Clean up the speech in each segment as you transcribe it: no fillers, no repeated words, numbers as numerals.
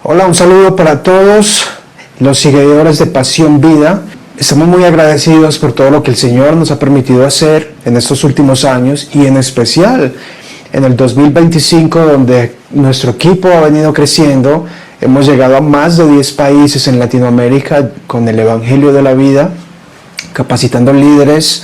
Hola, un saludo para todos los seguidores de Pasión Vida. Estamos muy agradecidos por todo lo que el Señor nos ha permitido hacer en estos últimos años y en especial en el 2025, donde nuestro equipo ha venido creciendo. Hemos llegado a más de 10 países en Latinoamérica con el Evangelio de la Vida, capacitando líderes,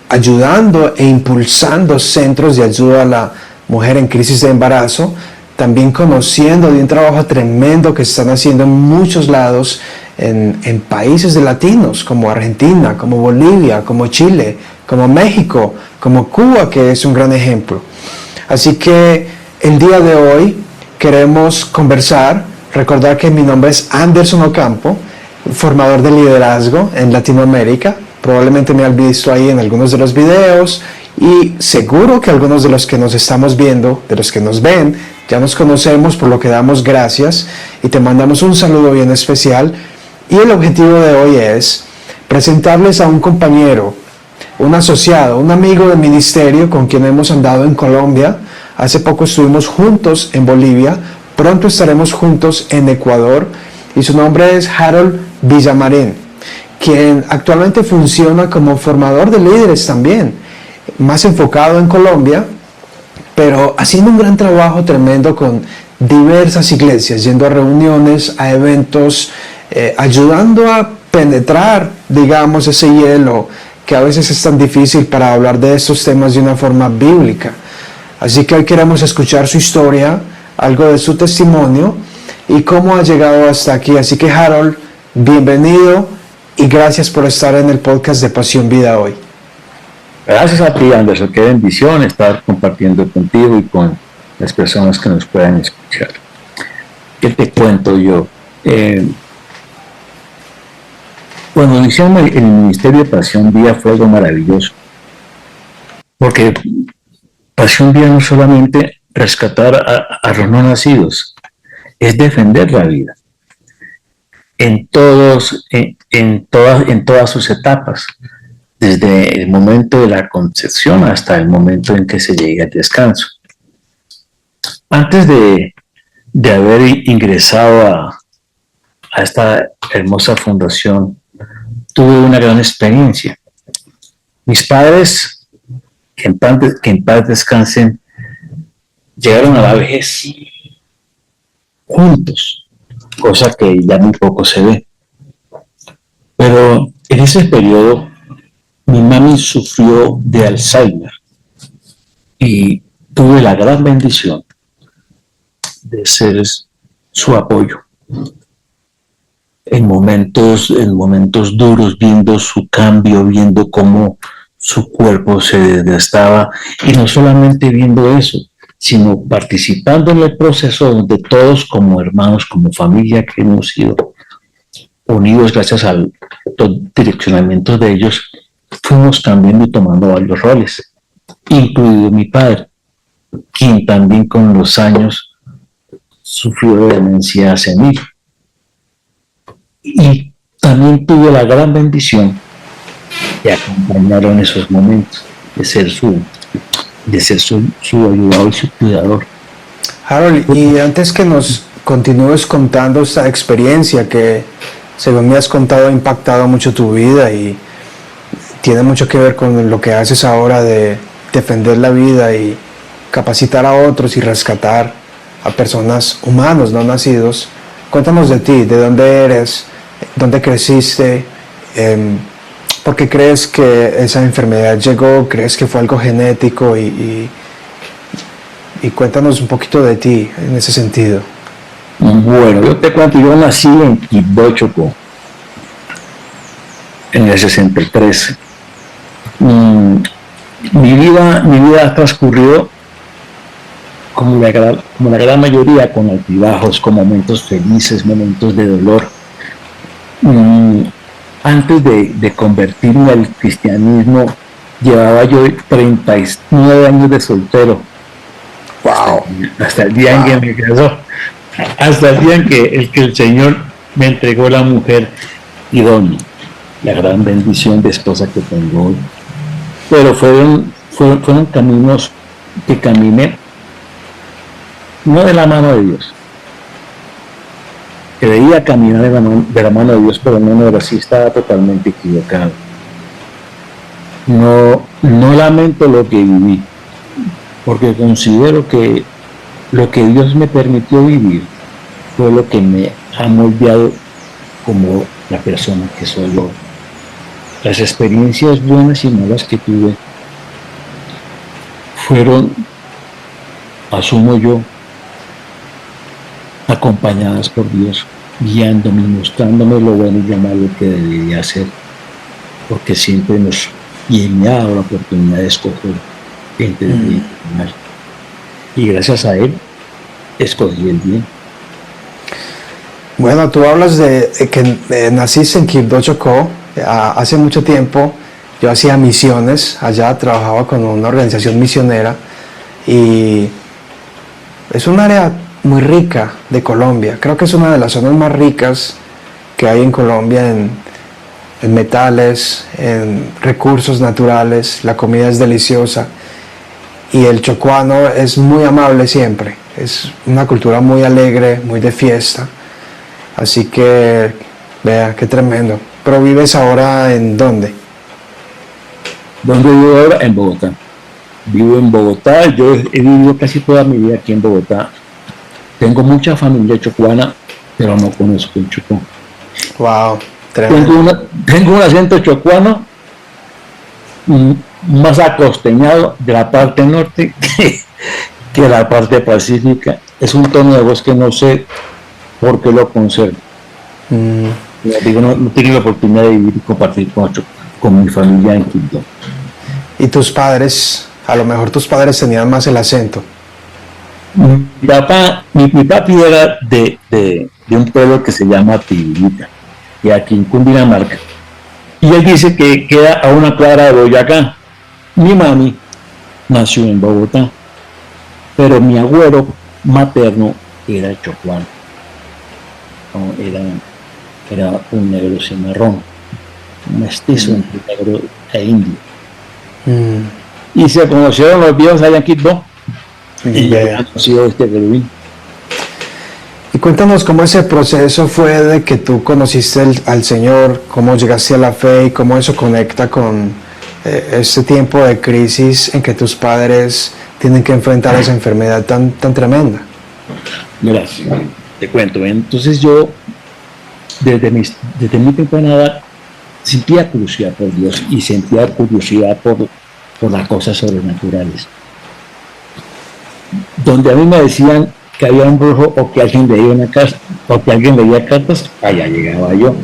ayudando e impulsando centros de ayuda a la mujer en crisis de embarazo, también conociendo de un trabajo tremendo que se están haciendo en muchos lados, en países de latinos, como Argentina, como Bolivia, como Chile, como México, como Cuba, que es un gran ejemplo. Así que el día de hoy queremos conversar, recordar que mi nombre es Anderson Ocampo, formador de liderazgo en Latinoamérica. Probablemente me han visto ahí en algunos de los videos y seguro que algunos de los que nos estamos viendo, de los que nos ven, ya nos conocemos, por lo que damos gracias y te mandamos un saludo bien especial. Y el objetivo de hoy es presentarles a un compañero, un asociado, un amigo del ministerio con quien hemos andado en Colombia. Hace poco estuvimos juntos en Bolivia, pronto estaremos juntos en Ecuador y su nombre es Harold Villamarín, quien actualmente funciona como formador de líderes también, más enfocado en Colombia, pero haciendo un gran trabajo tremendo con diversas iglesias, yendo a reuniones, a eventos, ayudando a penetrar, digamos, ese hielo que a veces es tan difícil para hablar de estos temas de una forma bíblica. Así que hoy queremos escuchar su historia, algo de su testimonio y cómo ha llegado hasta aquí. Así que Harold, bienvenido y gracias por estar en el podcast de Pasión Vida hoy. Gracias a ti, Anderson. Qué bendición estar compartiendo contigo y con las personas que nos puedan escuchar. ¿Qué te cuento yo? Cuando iniciamos el Ministerio de Pasión Vida fue algo maravilloso. Porque Pasión Vida no es solamente rescatar a los no nacidos, es defender la vida en todas sus etapas, desde el momento de la concepción hasta el momento en que se llegue al descanso. Antes de haber ingresado a esta hermosa fundación, tuve una gran experiencia. Mis padres, que en paz descansen, llegaron a la vejez juntos, cosa que ya muy poco se ve. Pero en ese periodo, mi mami sufrió de Alzheimer y tuve la gran bendición de ser su apoyo en momentos duros, viendo su cambio, viendo cómo su cuerpo se desgastaba y no solamente viendo eso, sino participando en el proceso donde todos como hermanos, como familia que hemos sido unidos gracias al direccionamiento de ellos, fuimos cambiando y tomando varios roles, incluido mi padre, quien también con los años sufrió de demencia senil. Y también tuve la gran bendición de acompañarlo en esos momentos, de ser su ayudador y su cuidador. Harold, y antes que nos continúes contando esta experiencia que, según me has contado, ha impactado mucho tu vida y tiene mucho que ver con lo que haces ahora de defender la vida y capacitar a otros y rescatar a personas, humanos no nacidos. Cuéntanos de ti, de dónde eres, dónde creciste, por qué crees que esa enfermedad llegó, crees que fue algo genético y cuéntanos un poquito de ti en ese sentido. Bueno, yo te cuento, yo nací en Quibdó, Chocó, en el 63. Mi vida ha transcurrido como la gran mayoría, con altibajos, con momentos felices, momentos de dolor. Antes de convertirme al cristianismo, llevaba yo 39 años de soltero. Wow. Hasta el día en que me casó, hasta el día en que el Señor me entregó la mujer idónea, la gran bendición de esposa que tengo hoy. Pero fueron caminos que caminé no de la mano de Dios, creía caminar de la mano de Dios, pero no era así, estaba totalmente equivocado. No lamento lo que viví, porque considero que lo que Dios me permitió vivir fue lo que me ha moldeado como la persona que soy hoy. Las experiencias buenas y malas que tuve fueron, asumo yo, acompañadas por Dios, guiándome, mostrándome lo bueno y lo malo que debería hacer, porque siempre me ha dado la oportunidad de escoger entre el bien y el mal. Y gracias a Él, escogí el bien. Bueno, tú hablas de que naciste en Quibdó, Chocó. Hace mucho tiempo yo hacía misiones allá, trabajaba con una organización misionera y es un área muy rica de Colombia. Creo que es una de las zonas más ricas que hay en Colombia en metales, en recursos naturales. La comida es deliciosa y el chocuano es muy amable siempre. Es una cultura muy alegre, muy de fiesta. Así que, vea, qué tremendo. Pero vives ahora ¿en dónde? ¿Dónde vivo ahora? En Bogotá. Vivo en Bogotá. Yo he vivido casi toda mi vida aquí en Bogotá. Tengo mucha familia chocuana, pero no conozco el Chocó. Wow, tremendo. Tengo un acento chocuano más acosteñado de la parte norte que de la parte pacífica. Es un tono de voz que no sé por qué lo conservo. No tengo la oportunidad de vivir y compartir con mi familia en Quibdó. ¿Y tus padres? A lo mejor tus padres tenían más el acento. Mi papi era de un pueblo que se llama Tibilita, y aquí en Cundinamarca. Y él dice que queda a una cuadra de Boyacá. Mi mami nació en Bogotá, pero mi abuelo materno era chocuano. Era un negro cimarrón, un mestizo entre negro e indio. Y se conocieron los viejos allá en Quibdó. Y ya nació este querubín. Y cuéntanos cómo ese proceso fue de que tú conociste al Señor, cómo llegaste a la fe y cómo eso conecta con este tiempo de crisis en que tus padres tienen que enfrentar esa enfermedad tan tremenda. Mira, te cuento. Entonces yo, desde mi temprana edad, sentía curiosidad por Dios y sentía curiosidad por las cosas sobrenaturales. Donde a mí me decían que había un brujo o que alguien leía una carta o que alguien leía cartas, allá llegaba yo.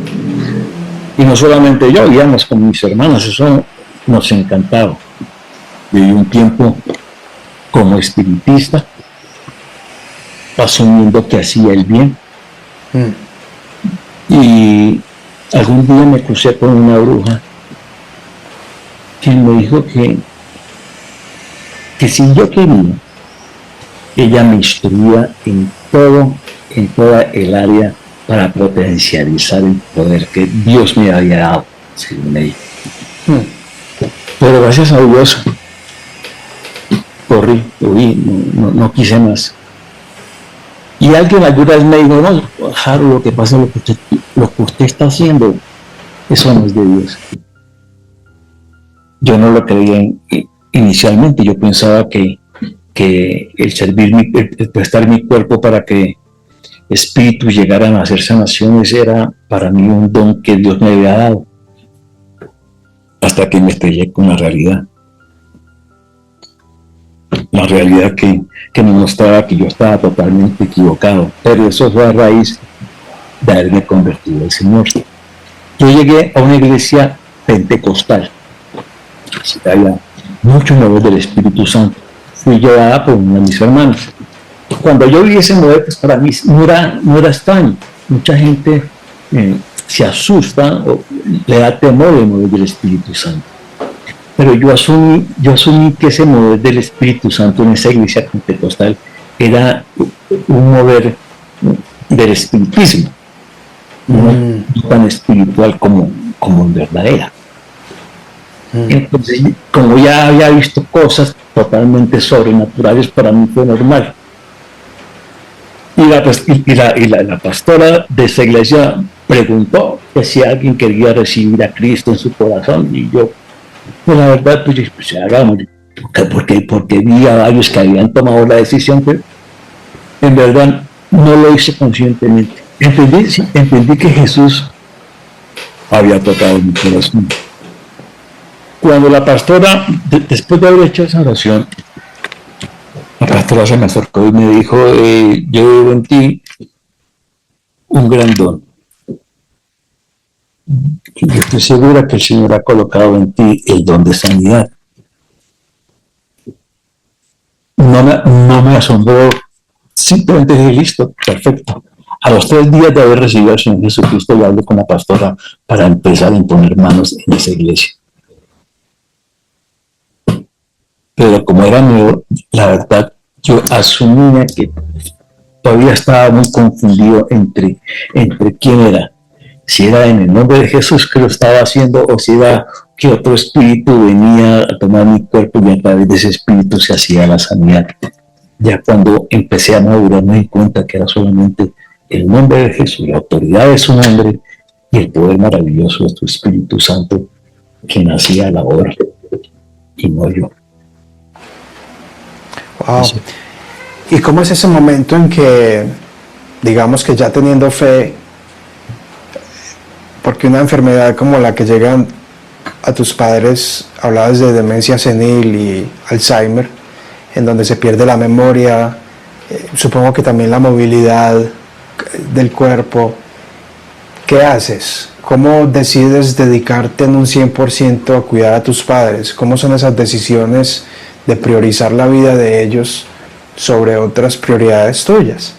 Y no solamente yo, íbamos con mis hermanas, eso nos encantaba. Viví un tiempo como espiritista, asumiendo que hacía el bien. Y algún día me crucé con una bruja quien me dijo que si yo quería, ella me instruía en toda el área para potencializar el poder que Dios me había dado, según ella. Pero gracias a Dios corrí, no quise más. Y alguien alguna vez me dijo, no, Harold, lo que pasa, lo que usted está haciendo, eso no es de Dios. Yo no lo creía inicialmente, yo pensaba que el servir, el prestar mi cuerpo para que espíritus llegaran a hacer sanaciones era para mí un don que Dios me había dado. Hasta que me estrellé con la realidad. La realidad que me mostraba que yo estaba totalmente equivocado. Pero eso fue a raíz de haberme convertido al Señor. Yo llegué a una iglesia pentecostal. Había mucho mover del Espíritu Santo. Fui llevada por una de mis hermanas. Cuando yo vi ese mover, pues para mí no era extraño. Mucha gente se asusta o le da temor el mover del Espíritu Santo. Pero yo asumí que ese mover del Espíritu Santo en esa iglesia pentecostal era un mover del espiritismo, no tan espiritual como en verdad era. Entonces, como ya había visto cosas totalmente sobrenaturales, para mí fue normal. La pastora de esa iglesia preguntó que si alguien quería recibir a Cristo en su corazón, y yo, pues la verdad, pues hagamos, porque vi a varios que habían tomado la decisión, pero en verdad no lo hice conscientemente. Entendí que Jesús había tocado mi corazón. Cuando la pastora, después de haber hecho esa oración, la pastora se me acercó y me dijo, yo veo en ti un gran don. Yo estoy segura que el Señor ha colocado en ti el don de sanidad. No me asombró, simplemente dije, listo, perfecto. A los 3 días de haber recibido al Señor Jesucristo, yo hablé con la pastora para empezar a imponer manos en esa iglesia. Pero como era nuevo, la verdad, yo asumía que todavía estaba muy confundido entre quién era. Si era en el nombre de Jesús que lo estaba haciendo, o si era que otro espíritu venía a tomar mi cuerpo y a través de ese espíritu se hacía la sanidad. Ya cuando empecé a madurar me di cuenta que era solamente el nombre de Jesús, la autoridad de su nombre y el poder maravilloso de su Espíritu Santo quien hacía la obra y no yo. Wow. ¿Y cómo es ese momento en que, digamos que ya teniendo fe, porque una enfermedad como la que llegan a tus padres, hablabas de demencia senil y Alzheimer, en donde se pierde la memoria, supongo que también la movilidad del cuerpo, ¿qué haces? ¿Cómo decides dedicarte en un 100% a cuidar a tus padres? ¿Cómo son esas decisiones de priorizar la vida de ellos sobre otras prioridades tuyas?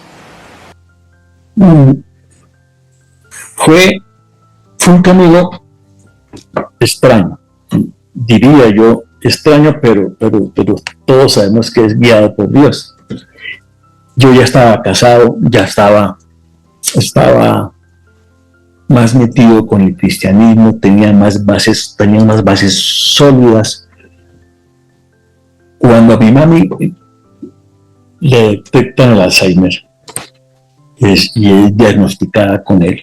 Fue un camino extraño, diría yo, extraño, pero todos sabemos que es guiado por Dios. Yo ya estaba casado, ya estaba más metido con el cristianismo, tenía unas bases sólidas. Cuando a mi mami le detectan el Alzheimer y es diagnosticada con él,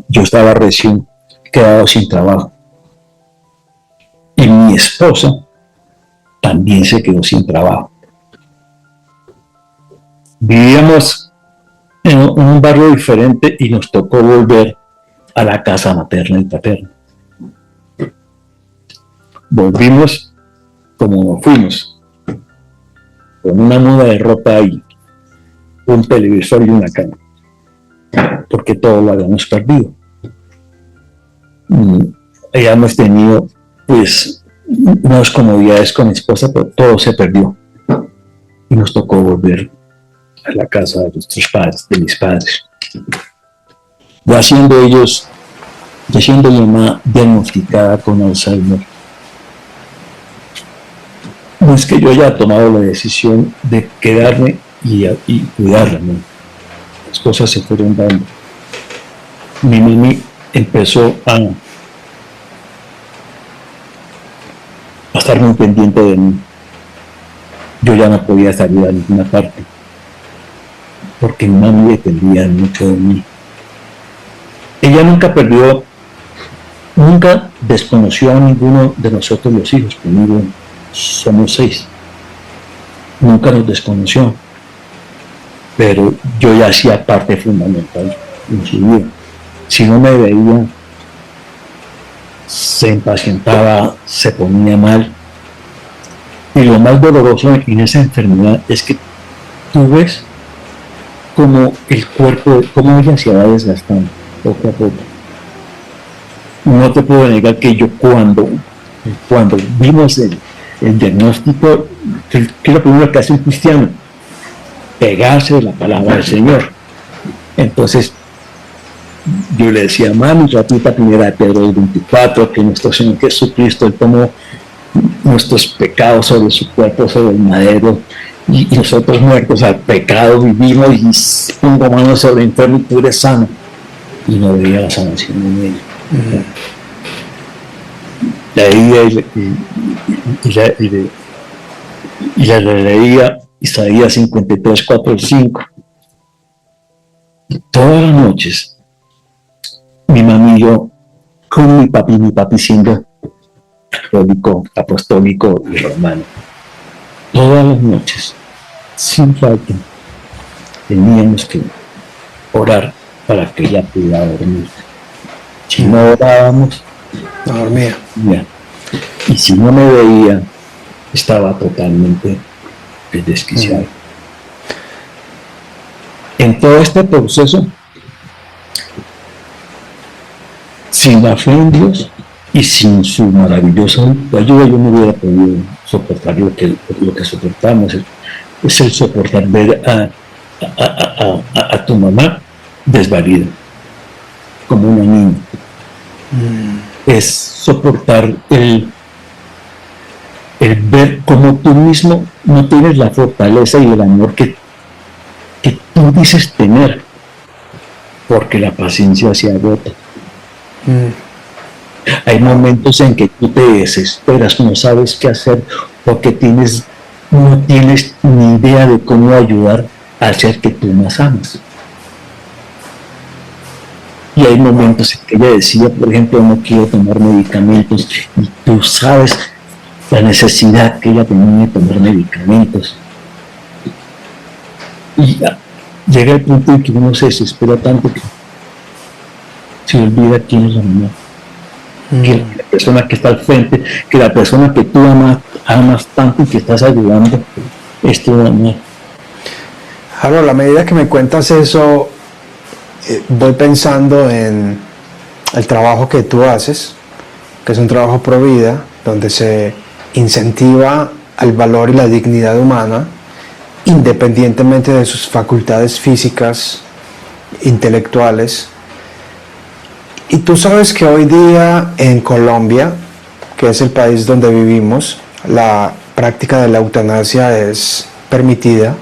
yo estaba recién quedado sin trabajo. Y mi esposa también se quedó sin trabajo. Vivíamos en un barrio diferente y nos tocó volver a la casa materna y paterna. Volvimos como nos fuimos, con una muda de ropa y un televisor y una cama, porque todo lo habíamos perdido. Habíamos tenido pues unas comodidades con mi esposa, pero todo se perdió y nos tocó volver a la casa de nuestros padres, de mis padres. Ya siendo mi mamá diagnosticada con Alzheimer, no es que yo haya tomado la decisión de quedarme y cuidarla, ¿no? Las cosas se fueron dando. Mi mami empezó a estar muy pendiente de mí. Yo ya no podía salir a ninguna parte, porque mi mami dependía mucho de mí. Ella nunca desconoció a ninguno de nosotros los hijos. Conmigo somos 6. Nunca nos desconoció, pero yo ya hacía parte fundamental en su vida. Si no me veía, se impacientaba, se ponía mal. Y lo más doloroso en esa enfermedad es que tú ves como el cuerpo, cómo ella se va desgastando poco a poco. No te puedo negar que yo cuando vimos el diagnóstico, que es lo primero que hace un cristiano, pegarse de la palabra del Señor. Entonces yo le decía, mami, repita primera de Pedro 24, que nuestro Señor Jesucristo, Él tomó nuestros pecados sobre su cuerpo, sobre el madero, y nosotros muertos al pecado vivimos, y pongo manos sobre el enfermo y tú eres sano. Y no veía la sanación en él. Leía Isaías 53, 4 y 5, Todas las noches, mi mami y yo, con mi papi siendo católico, apostólico y romano, todas las noches, sin falta, teníamos que orar para que ella pudiera dormir. Si no orábamos, No dormía. ya. Y si no me veía, estaba totalmente desquiciado. En todo este proceso, sin la fe en Dios y sin su maravillosa ayuda, yo no hubiera podido soportar lo que soportamos. Es el soportar ver a tu mamá desvalida, como una niña. Es soportar el ver cómo tú mismo no tienes la fortaleza y el amor que tú dices tener, porque la paciencia se agota. Hay momentos en que tú te desesperas, no sabes qué hacer, porque no tienes ni idea de cómo ayudar al ser que tú más amas. Y hay momentos en que ella decía, por ejemplo, no quiero tomar medicamentos, y tú sabes la necesidad que ella tenía de tomar medicamentos. Y llega el punto en que uno se desespera tanto que se olvida quién es la mamá. Que la persona que está al frente, que la persona que tú amas tanto y que estás ayudando, es tu mamá. Harold, a la medida que me cuentas eso, voy pensando en el trabajo que tú haces, que es un trabajo pro vida, donde se incentiva al valor y la dignidad humana, independientemente de sus facultades físicas, intelectuales. Y tú sabes que hoy día en Colombia, que es el país donde vivimos, la práctica de la eutanasia es permitida.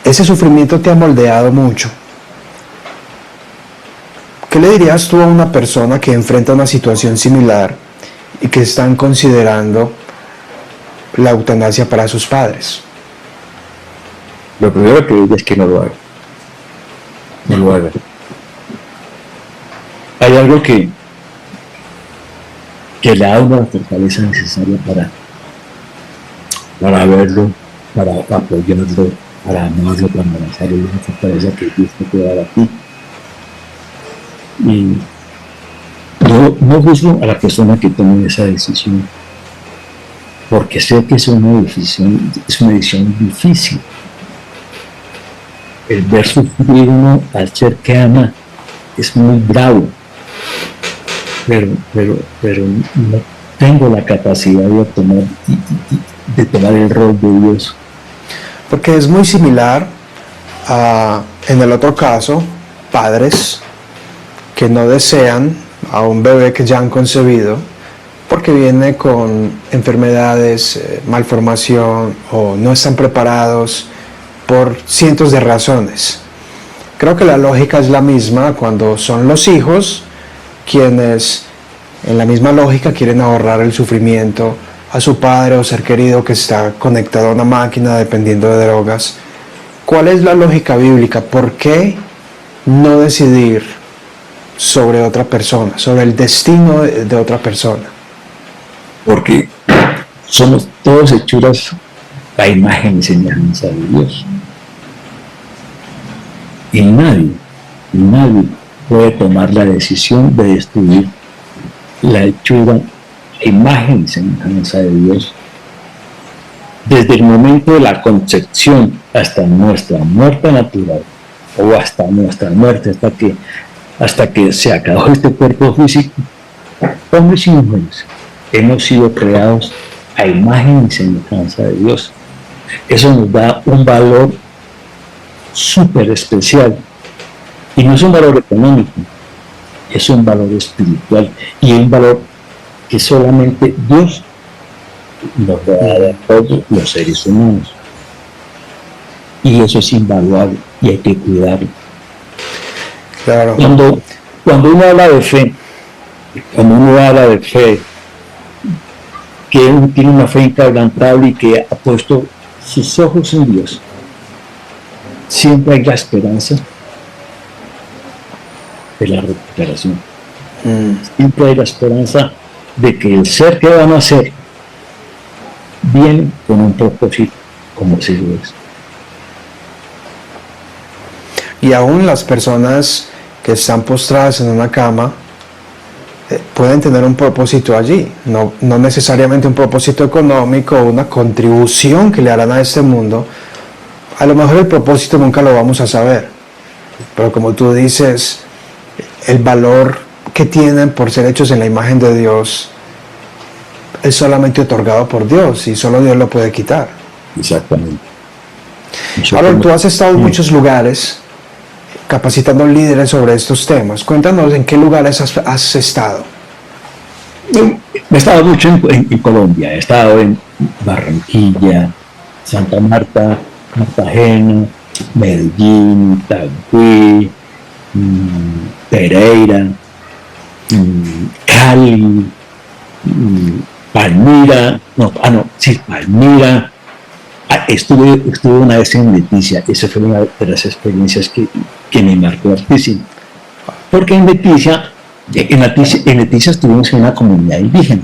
Ese sufrimiento te ha moldeado mucho. ¿Qué le dirías tú a una persona que enfrenta una situación similar y que están considerando la eutanasia para sus padres? Lo primero que digo es que no lo haga. No lo haga. Hay algo que le da una fortaleza necesaria para verlo, para apoyarlo, para amarlo, para abrazarlo, una fortaleza que Dios te puede dar a ti. Y no juzgo a la persona que tome esa decisión, porque sé que es una decisión difícil. El ver sufrir uno al ser que ama es muy bravo, pero no tengo la capacidad de tomar el rol de Dios. Porque es muy similar a, en el otro caso, padres que no desean a un bebé que ya han concebido porque viene con enfermedades, malformación o no están preparados por cientos de razones. Creo que la lógica es la misma cuando son los hijos quienes en la misma lógica quieren ahorrar el sufrimiento a su padre o ser querido que está conectado a una máquina dependiendo de drogas. ¿Cuál es la lógica bíblica? ¿Por qué no decidir sobre otra persona, sobre el destino de otra persona? Porque somos todos hechuras a imagen y semejanza de Dios. Y nadie puede tomar la decisión de destruir la hechura a imagen y semejanza de Dios. Desde el momento de la concepción hasta nuestra muerte natural, o hasta nuestra muerte, hasta que se acabó este cuerpo físico, hombres y mujeres hemos sido creados a imagen y semejanza de Dios. Eso nos da un valor súper especial, y no es un valor económico, es un valor espiritual y un valor que solamente Dios nos da a todos los seres humanos, y eso es invaluable y hay que cuidarlo. Claro. Cuando uno habla de fe, que uno tiene una fe inquebrantable y que ha puesto sus ojos en Dios, siempre hay la esperanza de la recuperación. Siempre hay la esperanza de que el ser que van a hacer viene con un propósito, como si lo es. Y aún las personas que están postradas en una cama pueden tener un propósito allí, no necesariamente un propósito económico o una contribución que le harán a este mundo. A lo mejor el propósito nunca lo vamos a saber, pero como tú dices, el valor que tienen por ser hechos en la imagen de Dios es solamente otorgado por Dios y solo Dios lo puede quitar. Exactamente. Ahora, tú has estado en muchos lugares capacitando líderes sobre estos temas. Cuéntanos en qué lugares has estado. He estado mucho en Colombia, he estado en Barranquilla, Santa Marta, Cartagena, Medellín, Itagüí, Pereira, Cali, Palmira, Palmira. Estuve una vez en Leticia. Esa fue una de las experiencias que me marcó hartísimo. Porque en Leticia estuvimos en una comunidad indígena.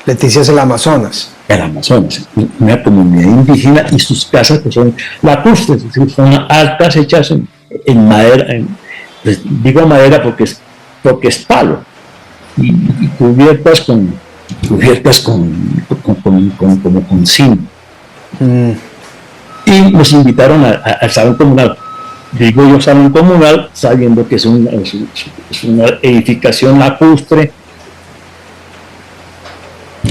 Leticia es el Amazonas. El Amazonas, una comunidad indígena, y sus casas que son lacustres, son altas, hechas en madera, pues digo madera porque es palo, y cubiertas con zinc. Y nos invitaron al salón comunal. Digo yo salón comunal, sabiendo que es una edificación lacustre.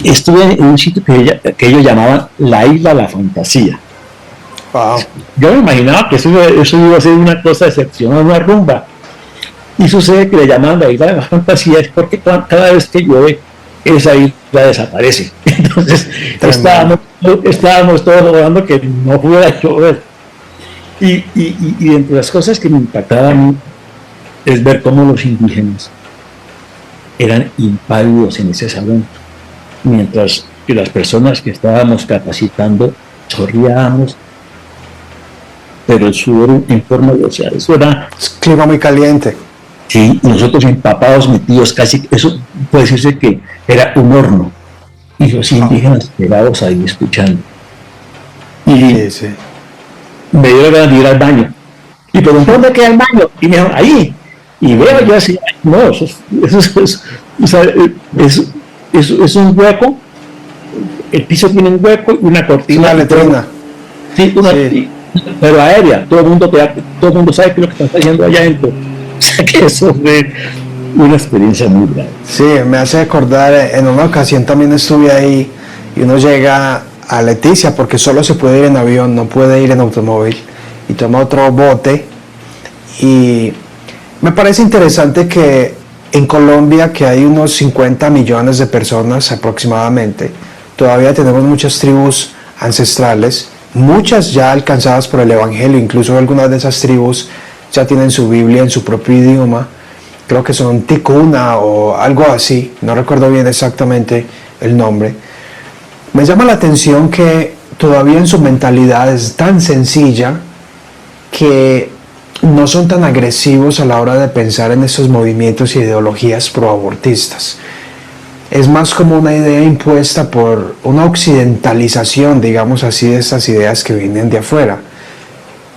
Estuve en un sitio que ellos llamaban la Isla de la Fantasía. Wow. Yo me imaginaba que eso iba a ser una cosa excepcional, una rumba. Y sucede que le llamaban la Isla de la Fantasía es porque cada vez que llueve, esa isla desaparece. Entonces estábamos todos logrando que no pudiera llover. Y entre las cosas que me impactaban es ver cómo los indígenas eran impávidos en ese salón, mientras que las personas que estábamos capacitando chorreábamos, pero el sudor en forma de océano, eso era... Es clima muy caliente. Sí, nosotros empapados, metidos casi, eso puede decirse que era un horno, y los indígenas pegados ahí escuchando. Y sí. me dio ganas de ir al baño, y pregunté dónde queda el baño, y me dijeron ahí, y veo yo así, no, eso es un hueco, el piso tiene un hueco y una cortina. Una letrina. Sí, pero aérea, todo el mundo sabe que lo que está haciendo allá adentro. O sea que eso fue una experiencia muy grande. Sí, me hace acordar, en una ocasión también estuve ahí y uno llega a Leticia porque solo se puede ir en avión, no puede ir en automóvil, y toma otro bote. Y me parece interesante que en Colombia, que hay unos 50 millones de personas aproximadamente, todavía tenemos muchas tribus ancestrales, muchas ya alcanzadas por el Evangelio, incluso algunas de esas tribus ya tienen su Biblia en su propio idioma, creo que son ticuna o algo así, no recuerdo bien exactamente el nombre. Me llama la atención que todavía en su mentalidad es tan sencilla que no son tan agresivos a la hora de pensar en esos movimientos e ideologías proabortistas. Es más como una idea impuesta por una occidentalización, digamos así, de estas ideas que vienen de afuera.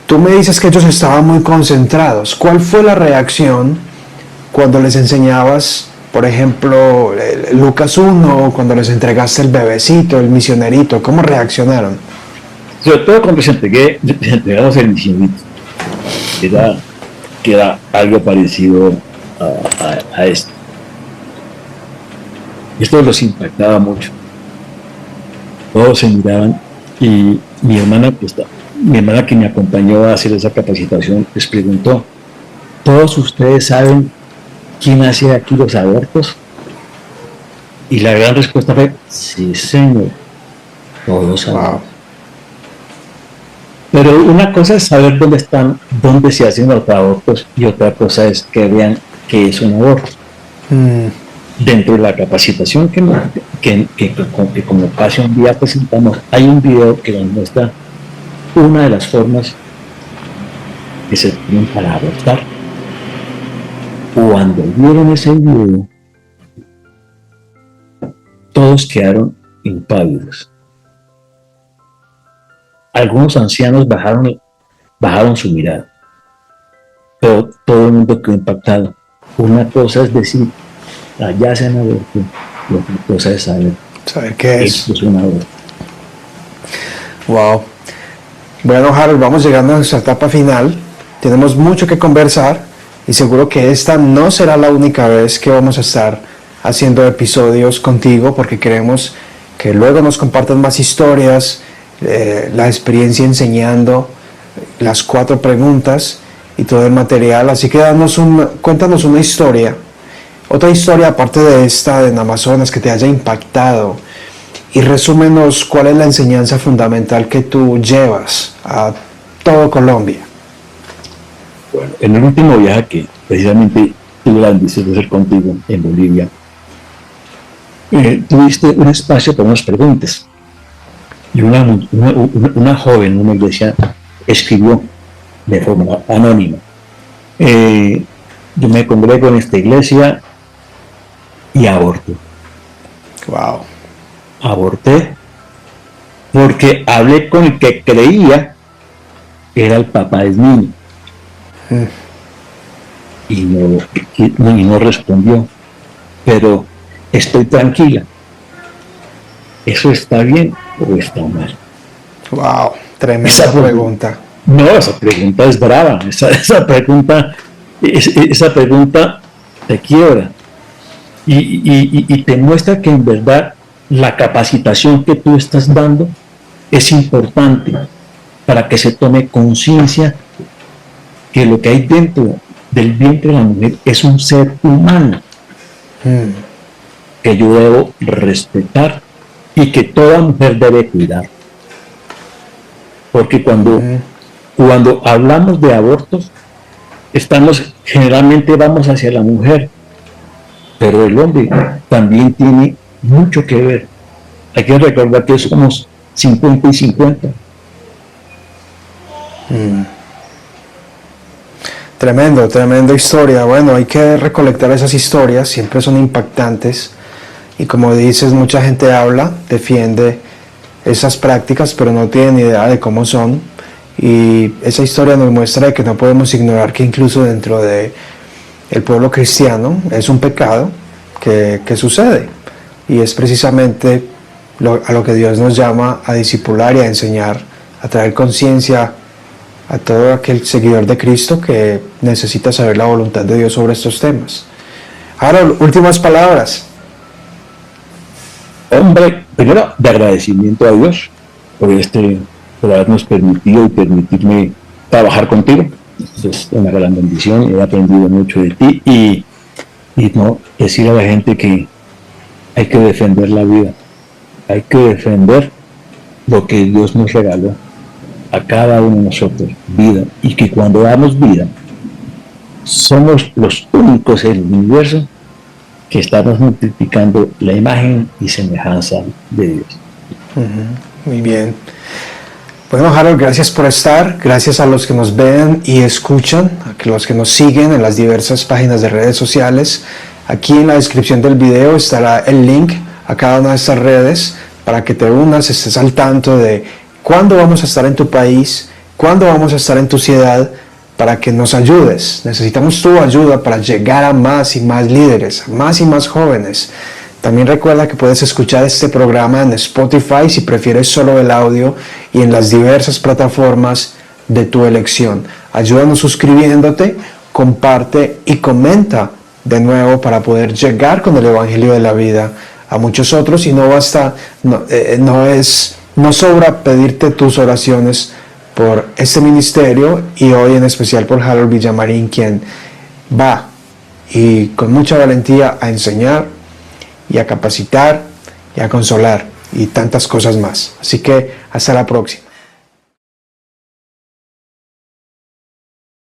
Tú me dices que ellos estaban muy concentrados. ¿Cuál fue la reacción cuando les enseñabas, por ejemplo, Lucas 1, cuando les entregaste el bebecito, el misionerito? ¿Cómo reaccionaron? Sobre todo cuando les entregamos el misionerito, que era algo parecido a esto. Esto los impactaba mucho. Todos se miraban, y mi hermana que me acompañó a hacer esa capacitación les preguntó: ¿todos ustedes saben quién hace aquí los abortos? Y la gran respuesta fue: sí, señor, todos saben. Wow. Pero una cosa es saber dónde se hacen los abortos, y otra cosa es que vean qué es un aborto. Dentro de la capacitación que como Pase un día presentamos, hay un video que nos muestra una de las formas que se ponen para abortar. Cuando vieron ese video, todos quedaron impávidos. Algunos ancianos bajaron su mirada, pero todo el mundo quedó impactado. Una cosa es decir, allá se han abortado, y otra cosa es saber qué es. Esto es un aborto. Wow. Bueno, Harold, vamos llegando a nuestra etapa final. Tenemos mucho que conversar y seguro que esta no será la única vez que vamos a estar haciendo episodios contigo, porque queremos que luego nos compartas más historias, la experiencia enseñando, las 4 preguntas y todo el material. Así que cuéntanos una historia, otra historia aparte de esta en Amazonas que te haya impactado, y resúmenos cuál es la enseñanza fundamental que tú llevas a todo Colombia. Bueno, en el último viaje que precisamente tuve la bendición de hacer contigo en Bolivia, tuviste un espacio para unas preguntas. Y una joven en una iglesia escribió de forma anónima: yo me congrego en esta iglesia y aborto. Wow. Aborté porque hablé con el que creía que era el papá del niño. Y no respondió. Pero estoy tranquila. ¿Eso está bien o está mal? Wow, tremenda pregunta. No, esa pregunta es brava. Esa pregunta te quiebra. Y te muestra que en verdad la capacitación que tú estás dando es importante para que se tome conciencia que lo que hay dentro del vientre de la mujer es un ser humano que yo debo respetar y que toda mujer debe cuidar. Porque cuando hablamos de abortos, generalmente vamos hacia la mujer, pero el hombre también tiene mucho que ver. Hay que recordar que somos 50 y 50. Tremenda historia. Bueno, hay que recolectar esas historias, siempre son impactantes. Y como dices, mucha gente defiende esas prácticas, pero no tienen ni idea de cómo son. Y esa historia nos muestra que no podemos ignorar que incluso dentro de el pueblo cristiano es un pecado que sucede. Y es precisamente a lo que Dios nos llama a discipular y a enseñar, a traer conciencia a todo aquel seguidor de Cristo que necesita saber la voluntad de Dios sobre estos temas. Harold, últimas palabras. Hombre, primero de agradecimiento a Dios por habernos permitido y permitirme trabajar contigo. Es una gran bendición, he aprendido mucho de ti y no decir a la gente que hay que defender la vida, hay que defender lo que Dios nos regaló a cada uno de nosotros, vida, y que cuando damos vida somos los únicos en el universo que estamos multiplicando la imagen y semejanza de Dios. Muy bien. Bueno, Harold, gracias por estar, gracias a los que nos ven y escuchan, a los que nos siguen en las diversas páginas de redes sociales. Aquí en la descripción del video estará el link a cada una de estas redes para que te unas, estés al tanto de cuándo vamos a estar en tu país, cuándo vamos a estar en tu ciudad, para que nos ayudes. Necesitamos tu ayuda para llegar a más y más líderes, a más y más jóvenes. También recuerda que puedes escuchar este programa en Spotify si prefieres solo el audio y en las diversas plataformas de tu elección. Ayúdanos suscribiéndote, comparte y comenta de nuevo para poder llegar con el Evangelio de la vida a muchos otros. Y no sobra pedirte tus oraciones por este ministerio y hoy en especial por Harold Villamarín, quien va y con mucha valentía a enseñar y a capacitar y a consolar y tantas cosas más. Así que hasta la próxima.